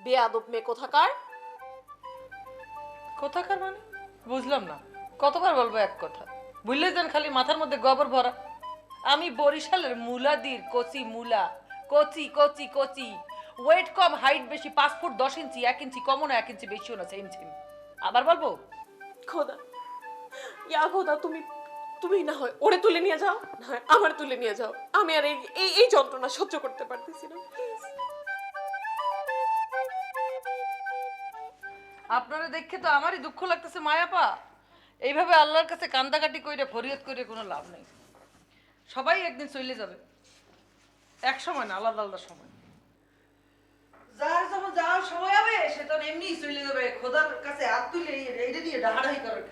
বেয়াদব মেয়ে কোথাকার। কোথাকার মানে বুঝলাম না, কতবার বলবো এক কথা, বুঝলে যান খালি মাথার মধ্যে গোবর ভরা। আমি বরিশালের মুলাদির কচি মুলা, কচি কচি কচি, ওয়েট কম হাইট বেশি, 5 ফুট 10 ইঞ্চি, 1 ইঞ্চি কমও না 1 ইঞ্চি বেশিও না, সেম সেম। আবার বলবো? খোদা, ইয়া খোদা, তুমি তুমি না হয় ওরে তুলে নিয়ে যাও, না হয় আমার তুলে নিয়ে যাও। আমি আর এই যন্ত্রণা সহ্য করতে পারতেছি না, প্লিজ। আপনারা দেখে তো আমারই দুঃখ লাগতেছে মায়াপা। এইভাবে আল্লাহর কাছে কান্দাকাটি কইরে ফরিয়াদ করে কোনো লাভ নেই। সবাই একদিন চলে যাবে, এক সময় না, আলাদা আলাদা সময়। যার যখন যাওয়ার সময় হবে সে তখন এমনিই চলে যাবে, খোদার কাছে হাত তুলে এইটা দিয়ে ডাহাডাহি করে।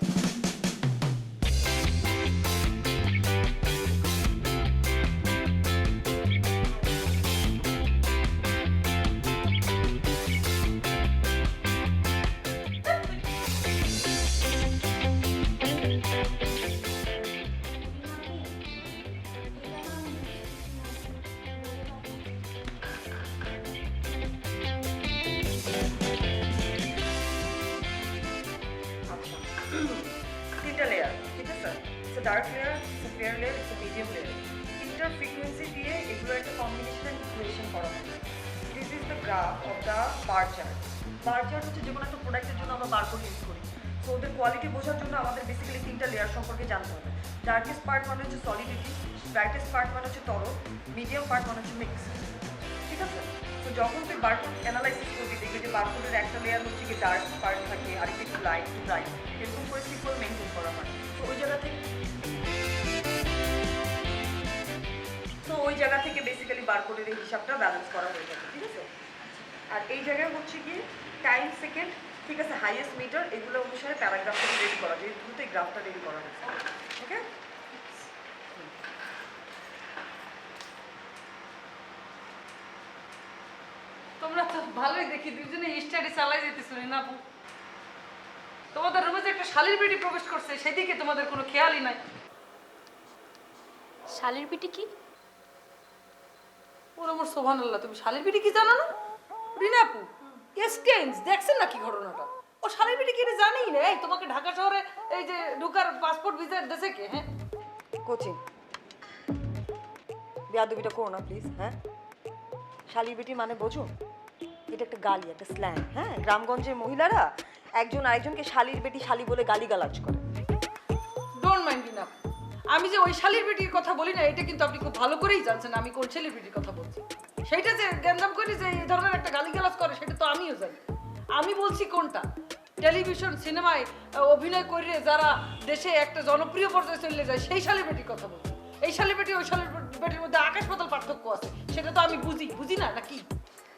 তিনটা লেয়ার, ঠিক আছে? It's dark layer, it's fair layer, it's medium layer. তিনটা ফ্রিকোয়েন্সি দিয়ে এগুলো একটা কম্বিনেশন ইকুয়েশন করা হয়। This is the graph of the bar chart. Bar chart হচ্ছে যে কোনো একটা প্রোডাক্টের জন্য আমরা বারকোড ইউজ করি। সো ওদের কোয়ালিটি বোঝার জন্য আমাদের বেসিক্যালি তিনটা লেয়ার সম্পর্কে জানতে হবে। ডার্কেস্ট পার্ট মানে হচ্ছে সলিডিটি, ব্রাইটেস্ট পার্ট মানে হচ্ছে তরল, মিডিয়াম পার্ট মানে হচ্ছে মিক্স, ঠিক আছে? তো যখন তুই বারকোড অ্যানালাইসিস করবি দেখবি যে বারকোডের একটা লেয়ার হচ্ছে কি ডার্ক পার্ট থাকে, আরেকটা একটু লাইট টু ব্রাইট, এরকম করে সিম্পল মেনটেন করা হয়। তো ওই জায়গা থেকে বেসিক্যালি বারকোডের এই হিসাবটা ব্যালেন্স করা হয়ে যাবে, ঠিক আছে? আর এই জায়গায় হচ্ছে কি টাইম, সেকেন্ড, ঠিক আছে, হাইয়েস্ট মিটার, এগুলো অনুসারে প্যারাগ্রাফটা রেডি করা যায়, দ্রুত এই গ্রাফটা রেডি করা হয়েছে, ওকে? তোমরা তো ভালোই দেখি দুজনে স্টাডি চালাই যেতেছ না আপু। তোমাদের রুমে যে একটা শালির বেটি প্রবেশ করছে সেদিকে তোমাদের কোনো খেয়ালই নাই। শালির পিটি কি? ওর আমার সুবহানাল্লাহ, তুমি শালির বেটি কি জানো না? রিনা আপু এক্সচেঞ্জ দেখছেন নাকি ঘটনাটা? ও শালির বেটি কি এটা জানেই না। এই তোমাকে ঢাকা শহরে এই যে ঢুকার পাসপোর্ট ভিসা দেশে কে? হ্যাঁ কোচিং বেয়াদবিটা করো না প্লিজ। হ্যাঁ, শালি বেটি মানে বোঝো, এটা একটা গালি, একটা স্ল্যাং। হ্যাঁ, গ্রামগঞ্জের মহিলারা একজন আরেকজনকে শালির বেটি শালি বলে গালিগালাজ করে। ডোন্ট মাইন্ড রিনা আপু, আমি যে ওই শালির বেটির কথা বলি না, এটা কিন্তু আপনি খুব ভালো করেই জানছেন আমি কোন ছেলের বেটির কথা বলছি। সেইটা যে গ্যাঞ্জাম করে যে এই ধরনের একটা গালিগালাজ করে সেটা তো আমিও জানি। আমি বলছি কোনটা, টেলিভিশন সিনেমায় অভিনয় করে যারা দেশে একটা জনপ্রিয় পর্যায়ে চলে যায় সেই শালির বেটির কথা বলছি। এই শালির বেটি ওই শালির বেটির মধ্যে আকাশ পাতাল পার্থক্য আছে, সেটা তো আমি বুঝি না নাকি?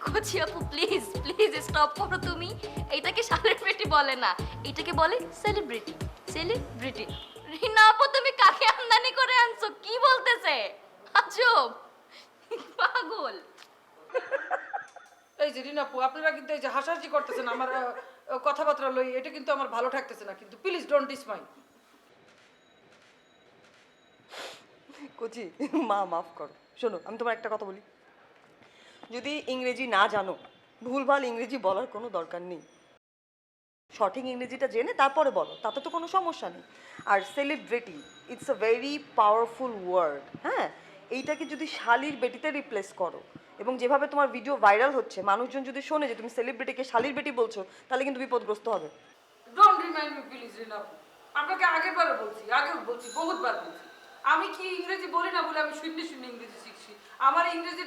কোচি আপু প্লিজ প্লিজ স্টপ করো তুমি। এইটাকে শালির পেটি বলে না, এটাকে বলে সেলিব্রিটি। সেলিব্রিটি। রিনা আপু তুমি কাকে আমদানি করে আনছো? কি বলতেছে আজব পাগল। এই যে রিনা আপু আপনারা কিন্তু এই যে হাসাহাসি করতেছেন আমার কথাবার্তা লই, এটা কিন্তু আমার ভালো ঠাকতেছে না, কিন্তু প্লিজ ডোন্ট ডিসমাইন্ড। কোচি মা মাফ করো। শোনো, আমি তোমার একটা কথা বলি, যদি ইংরেজি না জানো ভুলভাল ইংরেজি বলার কোনো দরকার নেই। সঠিক ইংরেজিটা জেনে তারপরে বলো, তাতে তো কোনো সমস্যা নেই। আর celebrity it's a very powerful word. হ্যাঁ, এইটাকে যদি শালির বেটিতে রিপ্লেস করো এবং যেভাবে তোমার ভিডিও ভাইরাল হচ্ছে, মানুষজন যদি শোনে যে তুমি সেলিব্রিটিকে শালির বেটি বলছো, তাহলে কিন্তু বিপদগ্রস্ত হবে। ডোন্ট রিমাইন্ড মি প্লিজ রিনা আপু, আপনাকে আগেও বলছি বহুতবার বলছি, আমি কি ইংরেজি বলি না বলে আমি শূন্য ইংরেজি শিখছি। আমার ইংরেজি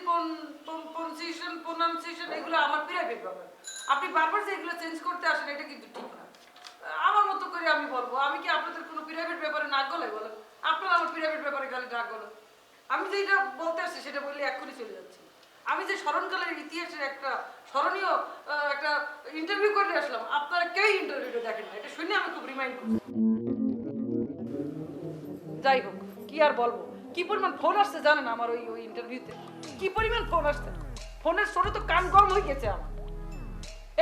প্রনাউন্সিয়েশন এগুলো আমার প্রাইভেট ব্যাপার। আপনি বারবার যে এগুলো চেঞ্জ করতে আসেন এটা কিন্তু ঠিক না। আমার মতো করে আমি বলবো, আমি কি আপনাদের কোনো প্রাইভেট ব্যাপারে নাক গলায় বলেন? আপনারা আমার প্রাইভেট ব্যাপারে খালি নাক গলায়। আমি যেটা বলতে আসছি সেটা বললে এক্ষুনি চলে যাচ্ছি। আমি যে স্মরণকালের ইতিহাসের একটা স্মরণীয় একটা ইন্টারভিউ করে আসলাম, আপনারা কেউই ইন্টারভিউটা দেখেন না, এটা শুনে আমি খুব রিমাইন্ড করছি। যাই হোক, কি আর বলবো, কি পরিমাণ ফোন আসছে জানেন আমার ওই ইন্টারভিউতে? কি পরিমাণ ফোন আসছে, ফোনের সরে তো কান গরম হয়ে গেছে আমার।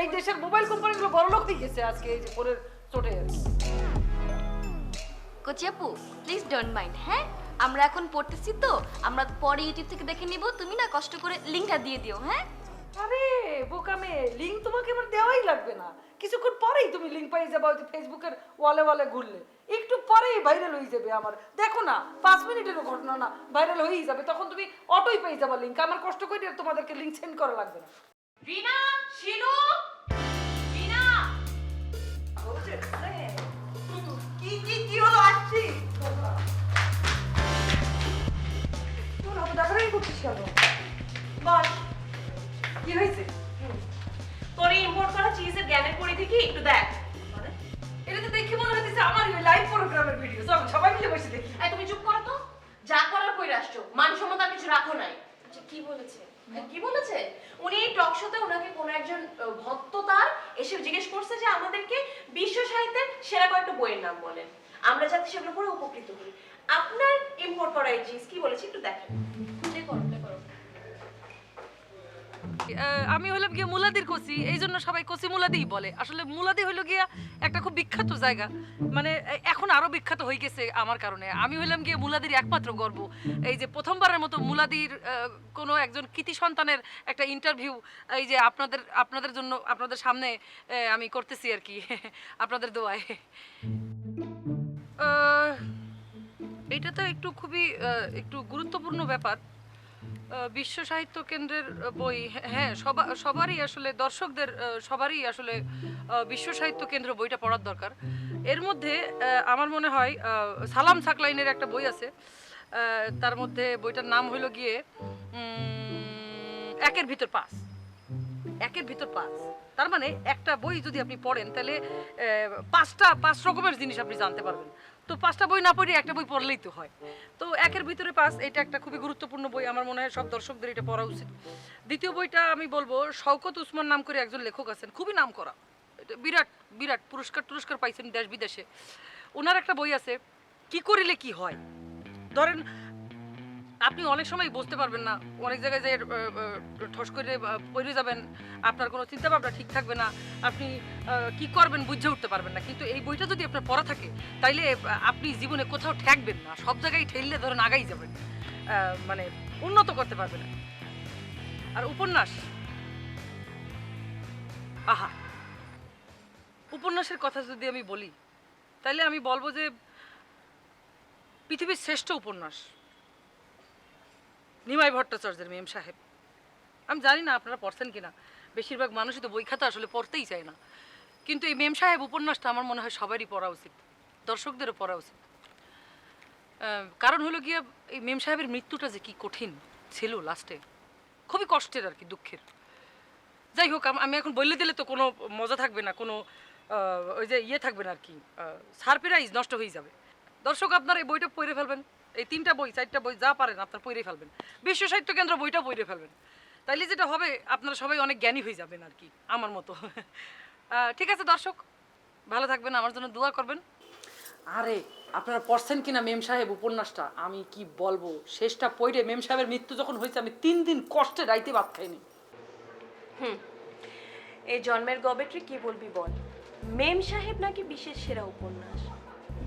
এই দেশের মোবাইল কোম্পানিগুলো বড়লোক হয়ে গেছে আজকে এই যে ফোনের চোটে। কোচি আপু প্লিজ ডোন্ট মাইন্ড। হ্যাঁ, আমরা এখন পড়তেছি তো, আমরা পরে ইউটিউব থেকে দেখে নিব, তুমি না কষ্ট করে লিংকটা দিয়ে দিও। হ্যাঁ আরে বোকামে, লিংক তোমাকে এবার দেওয়াই লাগবে না, কিছুক্ষণ পরেই তুমি লিংক পেয়ে যাবে। হয়তো ফেসবুকের ওয়ালে ওয়ালে ঘুরলে একটু পরেই ভাইরাল হয়ে যাবে। আমার দেখো না, 5 মিনিটেরও ঘটনা না, ভাইরাল হয়েই যাবে। তখন তুমি অটোই পেয়ে যাবে লিংক, আমার কষ্ট করে তোমাদেরকে লিংক সেন্ড করা লাগবে না। রিনা, শিলু, রিনা। কি কি কি হলো? আসছি। তোর আবার ডাকাডাকি করছিস কেন? বল, কি হয়েছে? তোর ইম্পোর্ট করা চিজের জ্ঞানের পরিধি কি একটু দেখ। মানে এটা তো দেখে মনে হচ্ছে আমার লাইভ প্রোগ্রামের ভিডিও, চল সবাই মিলে বসে দেখি। এই তুমি চুপ করো তো, যা করার কইরা আসছো, মান সম্মান আর কিছু রাখো নাই। আচ্ছা কি বলেছে? কি বলেছে? উনি এই টক শোতে ওনাকে কোনো একজন ভক্ত তার এসে জিজ্ঞেস করছে যে আমাদেরকে বিশ্ব সাহিত্যের সেরা কয়েকটা বইয়ের নাম বলেন, আমরা যাতে সেগুলো পড়ে উপকৃত হই। আপনার ইম্পোর্ট করা এই চিজ কি বলেছে একটু দেখেন। প্লে করো, প্লে করো। আমি হলাম গিয়ে মুলাদির কচি, এই জন্য সবাই কচি মুলাদিই বলে। আসলে মুলাদি হইলো গিয়া একটা খুব বিখ্যাত জায়গা, মানে এখন আরো বিখ্যাত হয়ে গেছে আমার কারণে। আমি হইলাম গিয়ে মুলাদির একমাত্র গর্ব। এই যে প্রথমবারের মতো মুলাদির কোনো একজন কৃতি সন্তানের একটা ইন্টারভিউ এই যে আপনাদের জন্য আপনাদের সামনে আমি করতেছি আর কি, আপনাদের দোয়ায়। এটা তো একটু খুবই একটু গুরুত্বপূর্ণ ব্যাপার। বিশ্ব সাহিত্য কেন্দ্রের বই, হ্যাঁ সবারই আসলে দর্শকদের সবারই আসলে বিশ্ব সাহিত্য কেন্দ্র বইটা পড়ার দরকার। এর মধ্যে আমার মনে হয় সালাম সাকলাইনের একটা বই আছে, তার মধ্যে বইটার নাম হইল গিয়ে একের ভিতর পাঁচ। একের ভিতর পাঁচ তার মানে একটা বই যদি আপনি পড়েন তাহলে পাঁচ রকমের জিনিস আপনি জানতে পারবেন। তো 5টা বই না পড়ে একটা বই পড়লেই তো হয়। তো একের ভিতরে পাঁচ, এটা একটা খুবই গুরুত্বপূর্ণ বই, আমার মনে হয় সব দর্শকদের এটা পড়া উচিত। দ্বিতীয় বইটা আমি বলবো, শওকত উসমান নাম করে একজন লেখক আছেন, খুবই নাম করা, এটা বিরাট বিরাট পুরস্কার পাইছেন দেশ বিদেশে। ওনার একটা বই আছে, কি করিলে কি হয়। ধরেন আপনি অনেক সময় বুঝতে পারবেন না, অনেক জায়গায় যে ঠস করে পড়ে যাবেন, আপনার কোনো চিন্তা ভাবনা ঠিক থাকবে না, আপনি কি করবেন বুঝে উঠতে পারবেন না। কিন্তু এই বইটা যদি আপনার পড়া থাকে তাইলে আপনি জীবনে কোথাও ঠেকবেন না, সব জায়গায় ঠেললে ধরেন আগাই যাবেন, মানে উন্নত করতে পারবেন। আর উপন্যাস, আহা, উপন্যাসের কথা যদি আমি বলি তাইলে আমি বলবো যে পৃথিবীর শ্রেষ্ঠ উপন্যাস নিমাই ভট্টাচার্যের মেম সাহেব। আমি জানি না আপনারা পড়ছেন কিনা, বেশিরভাগ মানুষই তো বই খাতা আসলে পড়তেই চায় না, কিন্তু এই মেম সাহেব উপন্যাসটা আমার মনে হয় সবারই পড়া উচিত, দর্শকদেরও পড়া উচিত। কারণ হলো গিয়ে এই মেম সাহেবের মৃত্যুটা যে কি কঠিন ছিল লাস্টে, খুবই কষ্টের আর কি, দুঃখের। যাই হোক, আমি এখন বললে দিলে তো কোনো মজা থাকবে না, কোনো ওই যে ইয়ে থাকবে না আর কি, সারপ্রাইজ নষ্ট হয়ে যাবে। দর্শক আপনার এই বইটা পড়ে ফেলবেন, এই 3টা বই 4টা বই যা পারেন আপনার পড়ে ফেলবেন, বিশ্ব সাহিত্য কেন্দ্র বইটা পড়ে ফেলবেন। তাইলে যেটা হবে আপনারা সবাই অনেক জ্ঞানী হয়ে যাবেন আর কি, আমার মতো। ঠিক আছে দর্শক, ভালো থাকবেন, আমার জন্য দোয়া করবেন। আরে আপনারা পড়ছেন কিনা মেম সাহেব উপন্যাসটা, আমি কি বলবো, শেষটা পড়ে মেম সাহেবের মৃত্যু যখন হয়েছে আমি 3 দিন কষ্টে রাইতে ভাত খাইনি। এই জন্মের গবেটরি কি বলবি বল, মেম সাহেব নাকি বিশ্বের সেরা উপন্যাস,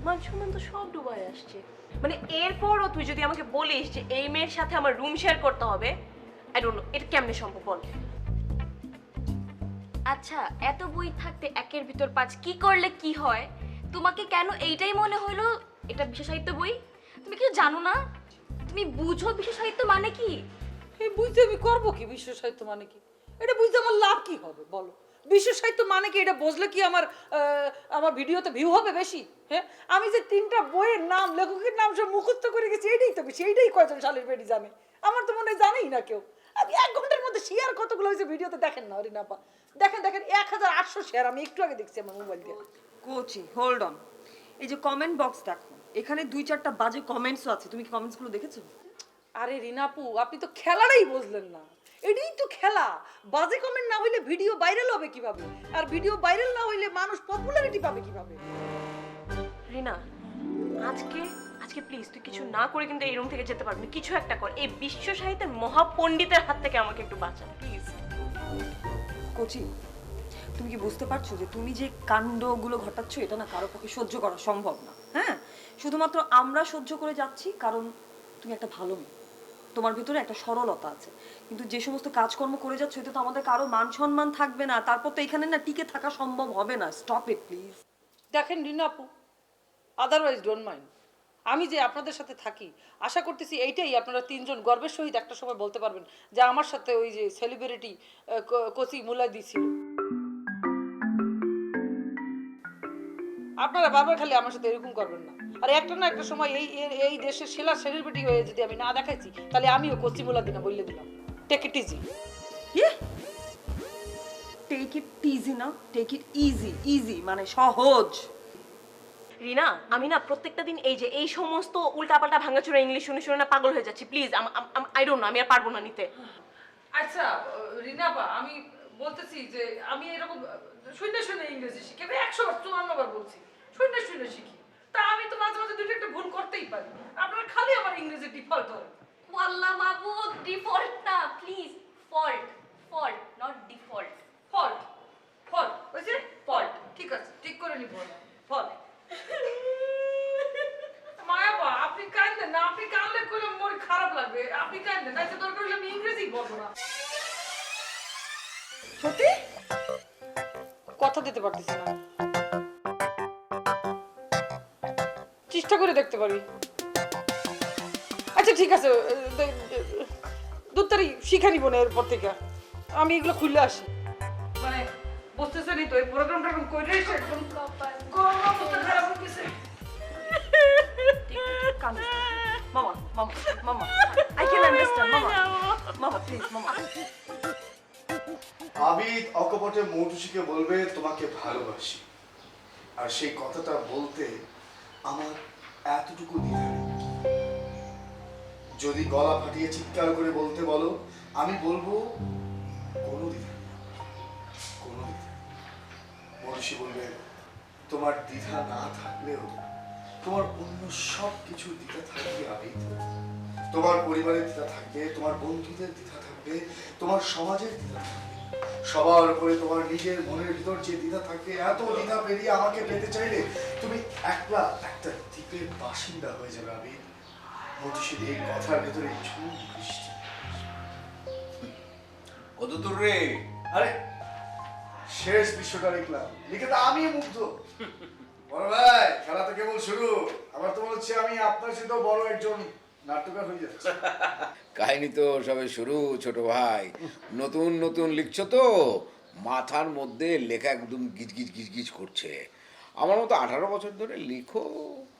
মান সম্মান তো সব ডুবায় আসছে। মানে এরপরও তুই যদি আমাকে বলিস যে এই মেয়ের সাথে আমার রুম শেয়ার করতে হবে, আই ডোন্ট নো এটা কেমনে সম্ভব বল। আচ্ছা, এত বই থাকতে একের ভিতর পাঁচ কি করলে কি হয়, তোমাকে কেন এইটাই মনে হলো এটা বিশ্ব সাহিত্য বই? তুমি কিছু জানো না? তুমি বুঝো বিশ্ব সাহিত্য মানে কি? এই বুঝতে আমি করবো কি বিশ্ব সাহিত্য মানে কি? এটা বুঝতে আমার লাভ কি হবে বলো? বিশ্ব সাহিত্য মানে কি এটা বুঝলে কি আমার ভিডিওতে ভিউ হবে বেশি? হ্যাঁ, আমি যে 3টা বইয়ের নাম লেখকের নাম সব মুখস্থ করে গেছি, এটাই তো বেশি, এইটাই কয়জন শালের বেটি জানে, আমার তো মনে হয় জানেই না কেউ। আমি 1 ঘন্টার মধ্যে শেয়ার কতগুলো হয়েছে ভিডিওতে দেখেন না রিনাপা, দেখেন 1800 শেয়ার আমি একটু আগে দেখছি আমার মোবাইল দিয়ে। কোচি হোল্ড অন, এই যে কমেন্ট বক্স দেখো, এখানে 2-4টা বাজে কমেন্টসও আছে, তুমি কি কমেন্টসগুলো দেখেছো? আরে রিনাপু, আপনি তো খেলাটাই বুঝলেন না, এটাই তো খেলা। বাজে কমেন্ট না হইলে ভিডিও ভাইরাল হবে কিভাবে, আর ভিডিও ভাইরাল না হইলে মানুষ পপুলারিটি পাবে কিভাবে? রিনা, আজকে প্লিজ তুই কিছু না করে কিন্তু এই রুম থেকে যেতে পারবি না, কিছু একটা কর, এই বিশ্ব সাহিত্যের মহাপণ্ডিতের হাত থেকে আমাকে একটু বাঁচা প্লিজ। কোচি, তুমি কি বুঝতে পারছো যে তুমি যে কাণ্ডগুলো ঘটাচ্ছ এটা না কারো পক্ষে সহ্য করা সম্ভব না। হ্যাঁ, শুধুমাত্র আমরা সহ্য করে যাচ্ছি কারণ তুমি একটা ভালো মেয়ে, তোমার ভিতরে একটা সরলতা আছে, কিন্তু যে সমস্ত কাজকর্ম করে যাচ্ছ এতে তো আমাদের কারো মান সম্মান থাকবে না, তারপর তো এখানে না টিকে থাকা সম্ভব হবে না। Stop it please. দেখেন রিনা আপু, আদারওয়াইজ ডোন্ট মাইন্ড, আমি যে আপনাদের সাথে থাকি আশা করতেছি এইটাই আপনারা তিনজন গর্বের সহিত একটা সময় বলতে পারবেন যে আমার সাথে ওই যে সেলিব্রিটি কচি মুলা দিছিল। আপনারা বারবার খালি আমার সাথে এরকম করবেন না। আর একটা না একটা সময় এই দেশের সেরা সেলিব্রিটি হয়ে যদি আমি না দেখাইছি তাহলে আমিও কচি মুলা দিনা বললে দিলাম। Take it easy. Take it easy না, টেক ইট ইজি। ইজি মানে সহজ। রিনা, আমি না প্রত্যেকটা দিন এই যে এই সমস্ত উল্টাপাল্টা ভাঙাচোরা ইংলিশ শুনে শুনে না পাগল হয়ে যাচ্ছি। প্লিজ, আই ডোন্ট নো, আমি আর পারবো না নিতে। আচ্ছা রিনা বা, আমি বলতেছি যে আমি এরকম শুনে শুনে ইংরেজি শিখি, আমি 154 বার বলছি শুনে শুনে শিখি, তা আমি তো মাঝে মাঝে দুটো একটা ভুল করতেই পারি। আপনারা খালি আমার ইংরেজি ডিফল্ট হয়। ওয়াল্লাহ মাহবুব, ডিফল্ট না please, fault, fault not default. Fault, fault ওই যে ফল্ট, ঠিক আছে, ঠিক করে নিব। ফল্ট। মায়া বা, আপনি কাঁদেন না, আপনি কাঁদলে করে মোর খারাপ লাগবে, আপনি কাঁদেন না, যে দরকার হলে আমি ইংরেজি বলবো না। সত্যি কথা দিতে পারতেছি না, চেষ্টা করে দেখতে পারি। আচ্ছা ঠিক আছে, 2 তারিখ শিখে নিব না এরপর থেকে, আমি এগুলো খুললে আসি। মানে বুঝতেছেনই তো, এই প্রোগ্রামটা করে এসে একদম অবস্থা খারাপ হয়ে গেছে। মামা মামা মামা, আই ক্যান আন্ডারস্ট্যান্ড মামা। মামা প্লিজ মামা। আবিদ অকপটে মৌটুসিকে বলবে তোমাকে ভালোবাসি, আর সেই কথাটা বলতে আমার এতটুকু দ্বিধা নেই। যদি গলা ফাটিয়ে চিৎকার করে বলতে বলো, আমি বলবো কোনো দ্বিধা নেই, কোনো দ্বিধা। মৌটুসি বলবে তোমার দ্বিধা না থাকলেও তোমার অন্য সব কিছু দ্বিধা থাকবে আবিদ। তোমার পরিবারের দ্বিধা থাকবে, তোমার বন্ধুদের দ্বিধা থাকবে, তোমার সমাজের দ্বিধা থাকবে, সবার উপরে তোমার নিজের মনের ভিতর যে দ্বিধা থাকবে। এত দ্বিধা পেরিয়ে আমাকে পেতে চাইলে তুমি একলা একটা দ্বীপের বাসিন্দা হয়ে যাবে আবিদ। মধুসূদ এই কথার ভেতরে ঝুম বৃষ্টি। কত দূর রে? আরে শেষ বিশ্বটা লিখলাম, লিখে তো আমি মুগ্ধ। বড় ভাই, খেলা তো কেবল শুরু, আমার তো মনে হচ্ছে আমি আপনার সাথেও বড় একজন নাট্যকার হয়ে যাচ্ছে। কাহিনী তো সবে শুরু ছোট ভাই, নতুন নতুন লিখছো তো, মাথার মধ্যে লেখা একদম গিজ গিজ গিজ গিজ করছে। আমার মতো 18 বছর ধরে লিখো,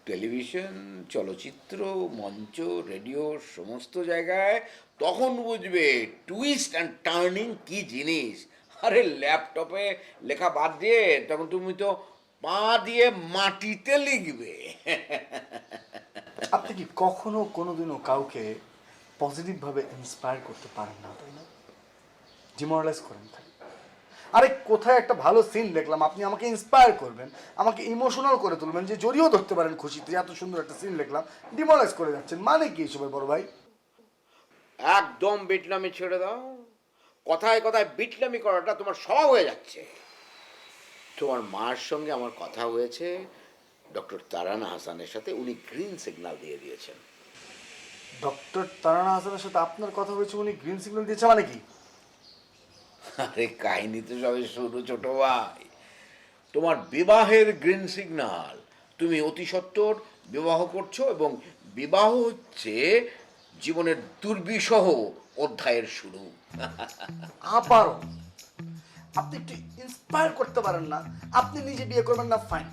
টেলিভিশন, চলচ্চিত্র, মঞ্চ, রেডিও, সমস্ত জায়গায়, তখন বুঝবে টুইস্ট অ্যান্ড টার্নিং কি জিনিস। আরে ল্যাপটপে লেখা বাদ দিয়ে তখন তুমি তো পা দিয়ে মাটিতে লিখবে। আপনি কি কখনো কোনোদিনও কাউকে পজিটিভ ভাবে ইন্সপায়ার করতে পারেন না, তাই না? ডিমোরালাইজ করেন খালি। আরে কোথায় একটা ভালো সিন দেখলাম, আপনি আমাকে ইন্সপায়ার করবেন, আমাকে ইমোশনাল করে তুলবেন, যে জড়িয়েও ধরতে পারেন খুশিতে। এত সুন্দর একটা সিন দেখলাম, ডিমোরালাইজ করে যাচ্ছেন, মানে কি এসবের বড় ভাই? একদম বিটলামি ছেড়ে দাও। কথায় কথায় বিটলামি করাটা তোমার স্বভাব হয়ে যাচ্ছে। তোমার মার সঙ্গে আমার কথা হয়েছে, ডক্টর তারানা হাসানের সাথে, উনি গ্রিন সিগন্যাল দিয়ে দিয়েছেন। ডক্টর তারানা হাসানের সাথে আপনার কথা হয়েছে, উনি গ্রিন সিগন্যাল দিয়েছে মানে কি? আরে কাহিনী তো সবে শুরু ছোট ভাই। তোমার বিবাহের গ্রিন সিগন্যাল, তুমি অতি সত্বর বিবাহ করছো, এবং বিবাহ হচ্ছে জীবনের দুর্বিষহ অধ্যায়ের শুরু। আবারও আপনি একটু ইন্সপায়ার করতে পারেন না? আপনি নিজে বিয়ে করবেন না, ফাইন,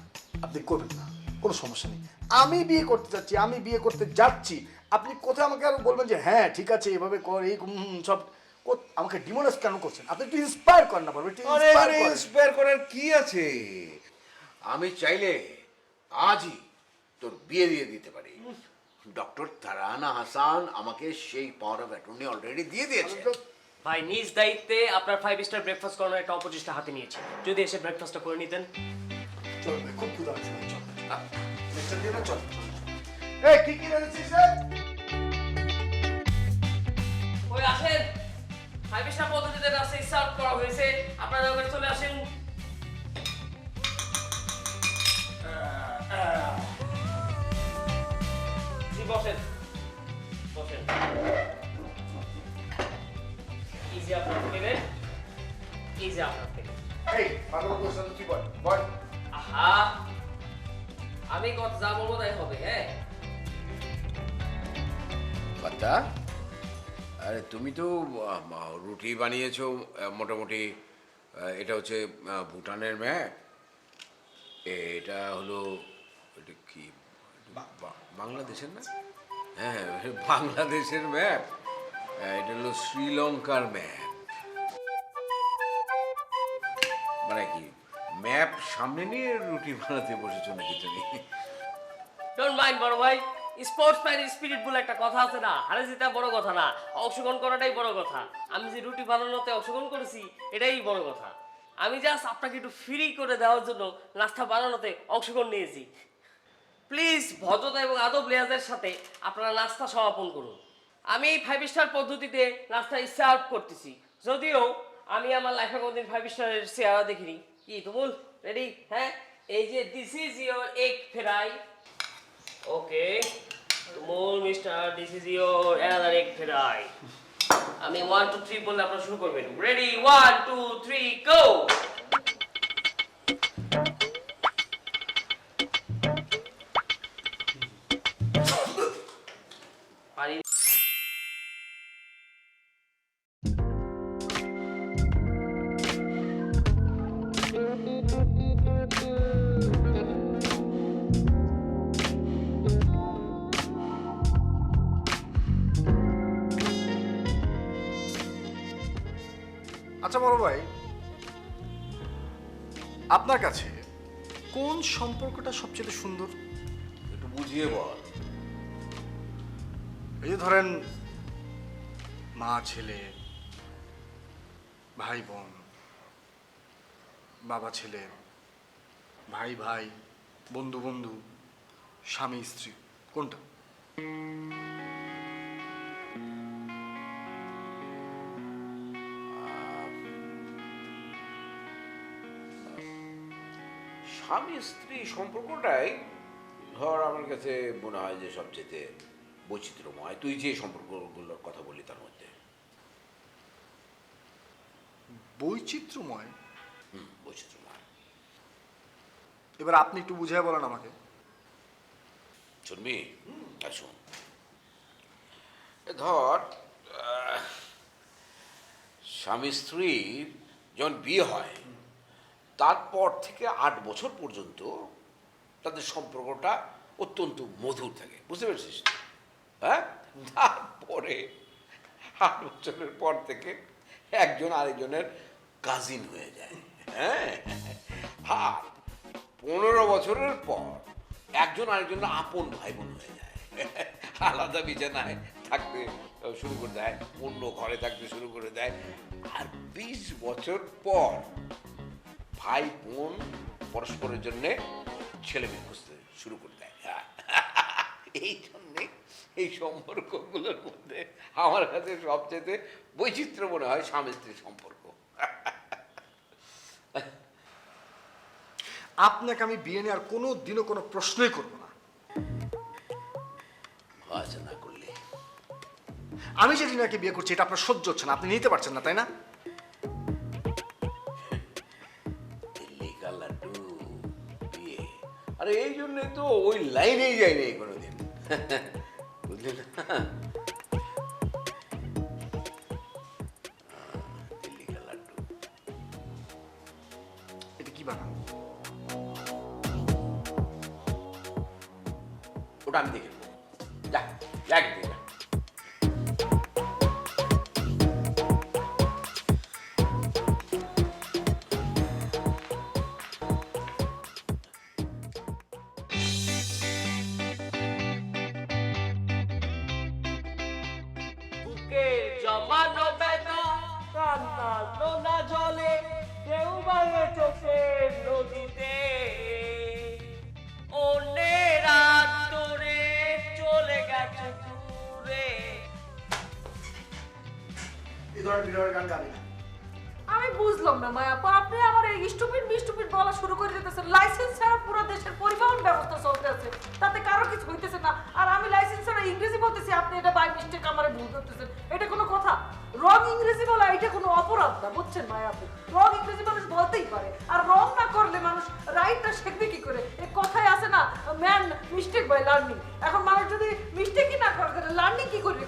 আপনি করবেন না, কোনো সমস্যা নেই। আমি বিয়ে করতে যাচ্ছি, আমি বিয়ে করতে যাচ্ছি, আপনি কোথায় আমাকে আরো বলবেন যে হ্যাঁ ঠিক আছে এভাবে কর, এই সব আমাকে ডিমোরালাইজ কেন করছেন? আপনি একটু ইন্সপায়ার করেন না, একটু ইন্সপায়ার করার কি আছে? আমি চাইলে আজই তোর বিয়ে দিয়ে দিতে পারি। ডক্টর তারানা হাসান আমাকে সেই পাওয়ার অফ অ্যাটর্নি অলরেডি দিয়ে দিয়েছে। ভাই নিজ দায়িত্বে আপনার 5 স্টার ব্রেকফাস্ট করানোর একটা অপরচুনিটি হাতে নিয়েছি, যদি এসে ব্রেকফাস্টটা করে নিতেন। চলবে, খুব ক্ষুধা আছে, চল নেক্সট দিন চল। এই কি কি রেখেছিস রে? ওই আসেন, 5 স্টার পদ্ধতিতে রাস্তা সার্ভ করা হয়েছে, আপনারা ওখানে চলে আসেন। জি বসেন, বসেন। যে আপনার পেমেন্ট, এই যে আপনার পেমেন্ট। এই মাথার কোশ্চেন কি বল বল আহা, আমি কথা যা বলবো তাই হবে। হ্যাঁ, কথা আরে তুমি তো রুটি বানিয়েছো মোটামুটি। এটা হচ্ছে ভুটানের ম্যাপ, এটা হলো এটা কি বাংলাদেশের না? হ্যাঁ, বাংলাদেশের ম্যাপ। এটা হলো শ্রীলঙ্কার ম্যাপ। মানে কি ম্যাপ সামনে নিয়ে রুটি বানাতে বসেছো নাকি তুমি? ডোন্ট মাইন্ড বড় ভাই। স্পোর্টসম্যান স্পিরিট বলে একটা কথা আছে না, হারে জিতা বড় কথা না, অংশগ্রহণ করাটাই বড় কথা। আমি যে রুটি বানানোতে অংশগ্রহণ করেছি এটাই বড় কথা। আমি জাস্ট আপনাকে একটু ফ্রি করে দেওয়ার জন্য নাস্তা বানানোতে অংশগ্রহণ নিয়েছি। প্লিজ ভদ্রতা এবং আদব লেয়াজের সাথে আপনারা নাস্তা সমাপন করুন। আমি 5 স্টার পদ্ধতিতে নাস্তা সার্ভ করতেছি, যদিও আমি আমার লাইফে কোনোদিন 5 স্টারের চেহারা দেখিনি। কি তুমুল রেডি? হ্যাঁ, এই যে this is your egg fry. Okay Tumul mister, this is your another egg fry. আমি 1 2 3 বললে আপনারা শুরু করবেন। Ready 1 2 3 go. পারি আচ্ছা বড় ভাই, আপনার কাছে কোন সম্পর্কটা সবচেয়ে সুন্দর? একটু বুঝিয়ে বল। এই যে ধরেন মা ছেলে, ভাই বোন, বাবা ছেলে, ভাই ভাই, বন্ধু বন্ধু, স্বামী স্ত্রী, কোনটা? স্বামী স্ত্রী সম্পর্কটাই ধর আমার কাছে মনে হয় যে সবচেয়ে বৈচিত্র্যময়। তুই যে সম্পর্কগুলোর কথা বললি তার মধ্যে বৈচিত্র্যময়? বৈচিত্র্যময়। এবার আপনি একটু বুঝিয়ে বলেন আমাকে। শুনবি? শোন, ধর স্বামী স্ত্রীর যখন বিয়ে হয় তারপর থেকে 8 বছর পর্যন্ত তাদের সম্পর্কটা অত্যন্ত মধুর থাকে, বুঝতে পেরেছিস? হ্যাঁ, তারপরে 8 বছরের পর থেকে একজন আরেকজনের কাজিন হয়ে যায়। হ্যাঁ, আর 15 বছরের পর একজন আরেকজনের আপন ভাই বোন হয়ে যায়। আলাদা বিছানায় থাকতে শুরু করে দেয়, অন্য ঘরে থাকতে শুরু করে দেয়। আর 20 বছর পর ভাই বোন পরস্পরের জন্য ছেলে মেয়ে খুঁজতে শুরু করে দেয়। এই জন্যে এই সম্পর্কগুলোর মধ্যে আমার কাছে সবচেয়ে বৈচিত্র্য মনে হয় স্বামী স্ত্রীর সম্পর্ক। আপনাকে আমি বিয়ে নিয়ে আর কোনো দিনও কোনো প্রশ্নই করবো না। আচ্ছা, না করলে আমি যে রিনাকে বিয়ে করছি এটা আপনার সহ্য হচ্ছে না, আপনি নিতে পারছেন না, তাই না? লাড্ডু বিয়ে, আরে এই জন্যই তো ওই লাইনেই যায়নি কোনোদিন, বুঝলি না? লাড্ডু এটা কি বানান? ওটা আমি দেখে নেবো। যা দেখ যা। জমানো বেদা কান্নালো না জলে, কেউ ভাঙে চোখের নদীতে, অন্যের রাত ধরে চলে গেছে দূরে। এই ধরনের বিরহের গান গাবি না। আমি বুঝলাম না মায়াপা, আপনি আমার এই স্টুপিড বলা শুরু করে দিতেছেন। লাইসেন্স ছাড়া পুরো দেশের পরিবহন ব্যবস্থা চলতেছে, তাতে কারো কিছু হইতেছে না। আর আমি লাইসেন্স ছাড়া ইংরেজি বলতেছি, আপনি এটা বাই মিস্টেক আমারে ভুল করতেছেন। এটা কোনো কথা? রং ইংরেজি বলা এটা কোনো মিস্টেক বাই লার্নিং। এখন মানুষ যদি মিস্টেকই না করে তাহলে লার্নিং কি করবি?